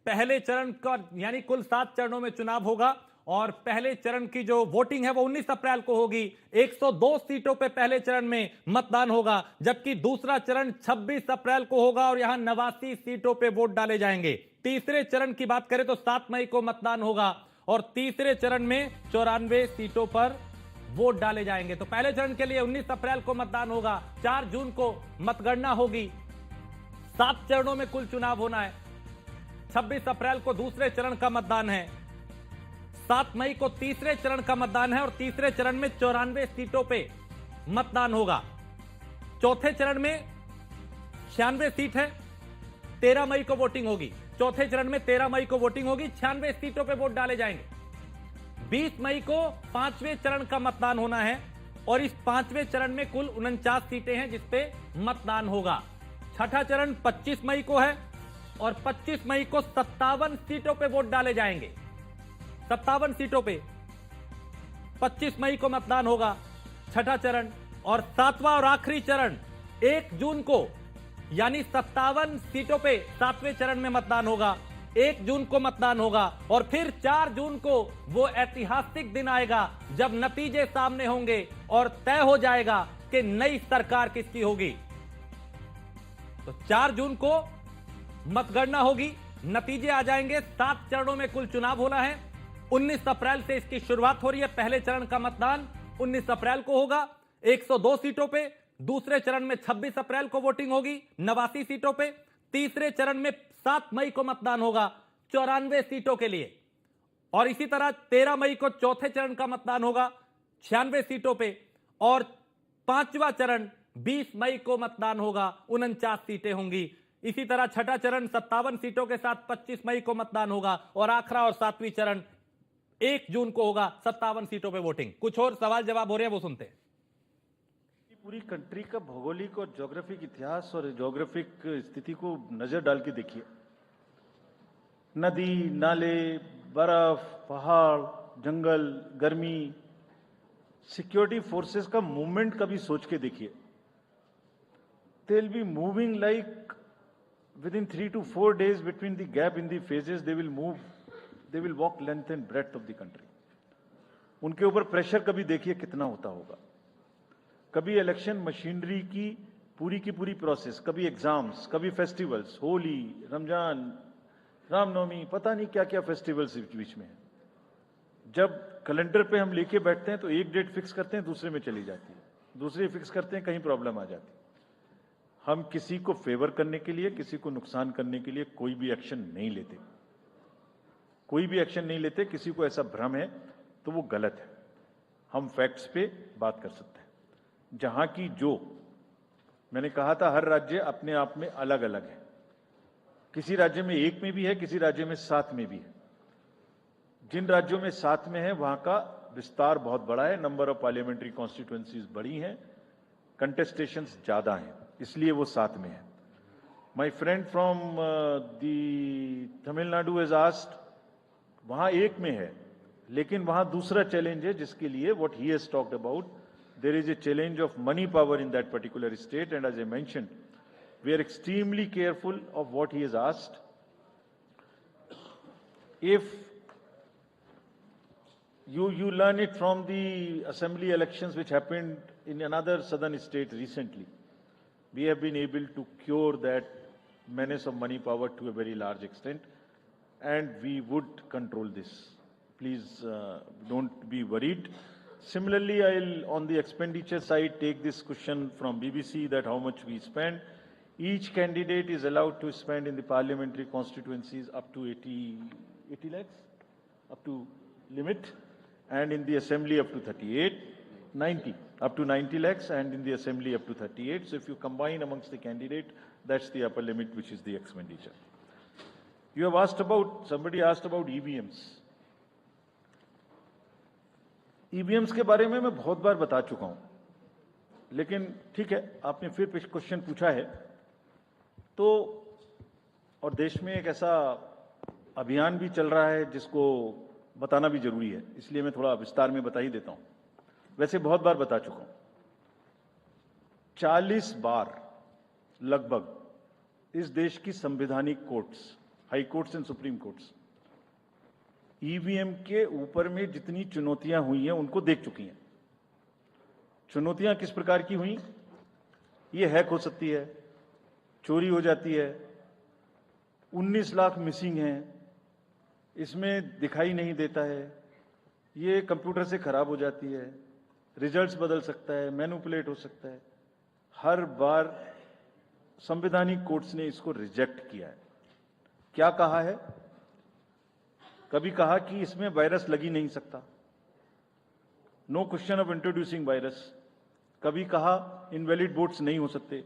पहले चरण का यानी कुल 7 चरणों में चुनाव होगा और पहले चरण की जो वोटिंग है वो 19 अप्रैल को होगी। 102 सीटों पे पहले चरण में मतदान होगा, जबकि दूसरा चरण 26 अप्रैल को होगा और यहां 89 सीटों पे वोट डाले जाएंगे। तीसरे चरण की बात करें तो 7 मई को मतदान होगा और तीसरे चरण में 94 सीटों पर वोट डाले जाएंगे। तो पहले चरण के लिए 19 अप्रैल को मतदान होगा, 4 जून को मतगणना होगी, 7 चरणों में कुल चुनाव होना है। 26 अप्रैल को दूसरे चरण का मतदान है, 7 मई को तीसरे चरण का मतदान है और तीसरे चरण में 94 सीटों पे मतदान होगा। चौथे चरण में 96 सीट है, 13 मई को वोटिंग होगी। चौथे चरण में 13 मई को वोटिंग होगी, 96 सीटों पे वोट डाले जाएंगे। 20 मई को 5वें चरण का मतदान होना है और इस 5वें चरण में कुल 49 सीटें हैं जिसपे मतदान होगा। छठा चरण 25 मई को है और 25 मई को 57 सीटों पे वोट डाले जाएंगे। 57 सीटों पे 25 मई को मतदान होगा, छठा चरण। और 7वां और आखिरी चरण 1 जून को, यानी 57 सीटों पे 7वें चरण में मतदान होगा। 1 जून को मतदान होगा और फिर 4 जून को वो ऐतिहासिक दिन आएगा जब नतीजे सामने होंगे और तय हो जाएगा कि नई सरकार किसकी होगी। तो 4 जून को मतगणना होगी, नतीजे आ जाएंगे। 7 चरणों में कुल चुनाव होना है। 19 अप्रैल से इसकी शुरुआत हो रही है। पहले चरण का मतदान 19 अप्रैल को होगा 102 सीटों पे। दूसरे चरण में 26 अप्रैल को वोटिंग होगी 89 सीटों पे। तीसरे चरण में 7 मई को मतदान होगा 94 सीटों के लिए और इसी तरह 13 मई को चौथे चरण का मतदान होगा 96 सीटों पे और 5वां चरण 20 मई को मतदान होगा 49 सीटें होंगी। इसी तरह छठा चरण 57 सीटों के साथ 25 मई को मतदान होगा और आखिरा और 7वीं चरण 1 जून को होगा 57 सीटों पे वोटिंग। कुछ और सवाल जवाब हो रहे हैं, वो सुनते हैं। पूरी कंट्री का भौगोलिक और ज्योग्राफिक इतिहास और ज्योग्राफिक स्थिति को नजर डाल के देखिए। नदी, नाले, बर्फ, पहाड़, जंगल, गर्मी, सिक्योरिटी फोर्सेस का मूवमेंट कभी सोच के देखिए। They will be moving like within 3 to 4 days between the gap in the phases, they will move, they will walk length and breadth of the country. उनके ऊपर प्रेशर कभी देखिए कितना होता होगा। कभी इलेक्शन मशीनरी की पूरी प्रोसेस, कभी एग्जाम्स, कभी फेस्टिवल्स, होली, रमजान, रामनवमी, पता नहीं क्या क्या फेस्टिवल्स बीच में है। जब कैलेंडर पे हम लेके बैठते हैं तो एक डेट फिक्स करते हैं, दूसरे में चली जाती है, दूसरे फिक्स करते हैं, कहीं प्रॉब्लम आ जाती है। हम किसी को फेवर करने के लिए, किसी को नुकसान करने के लिए कोई भी एक्शन नहीं लेते, कोई भी एक्शन नहीं लेते। किसी को ऐसा भ्रम है तो वो गलत है। हम फैक्ट्स पे बात कर सकते हैं। जहां की जो मैंने कहा था, हर राज्य अपने आप में अलग अलग है। किसी राज्य में 1 में भी है, किसी राज्य में 7 में भी है। जिन राज्यों में 7 में है वहां का विस्तार बहुत बड़ा है, नंबर ऑफ पार्लियामेंट्री कॉन्स्टिट्यूएंसीज बड़ी हैं, कंटेस्टेशंस ज्यादा हैं, इसलिए वो 7 में है। My friend from the Tamil Nadu has asked, वहां 1 में है, लेकिन वहां दूसरा चैलेंज है जिसके लिए what he has talked about, there is a challenge of money power in that particular state, and as I mentioned we are extremely careful of what he has asked. If you learn it from the assembly elections which happened in another southern state recently. We have been able to cure that menace of money power to a very large extent, and we would control this. Please don't be worried. Similarly, I'll on the expenditure side take this question from BBC that how much we spend. Each candidate is allowed to spend in the parliamentary constituencies up to 80 lakhs, up to limit, and in the assembly up to 90 up to 90 lakhs, and in the assembly up to 38. So if you combine amongst the candidate, that's the upper limit, which is the expenditure. You have asked about, somebody asked about EVMs. EVMs के बारे में मैं बहुत बार बता चुका हूं, लेकिन ठीक है, आपने फिर क्वेश्चन पूछा है तो, और देश में एक ऐसा अभियान भी चल रहा है जिसको बताना भी जरूरी है, इसलिए मैं थोड़ा विस्तार में बता ही देता हूं। वैसे बहुत बार बता चुका हूं, 40 बार लगभग इस देश की संवैधानिक courts high courts and supreme courts EVM के ऊपर में जितनी चुनौतियां हुई हैं उनको देख चुकी हैं। चुनौतियां किस प्रकार की हुई? ये हैक हो सकती है, चोरी हो जाती है, 19 लाख मिसिंग हैं, इसमें दिखाई नहीं देता है, ये कंप्यूटर से खराब हो जाती है, रिजल्ट्स बदल सकता है, मैनिपुलेट हो सकता है। हर बार संवैधानिक कोर्ट्स ने इसको रिजेक्ट किया है। क्या कहा है? कभी कहा कि इसमें वायरस लग ही नहीं सकता, no question of introducing virus. कभी कहा इनवैलिड वोट्स नहीं हो सकते।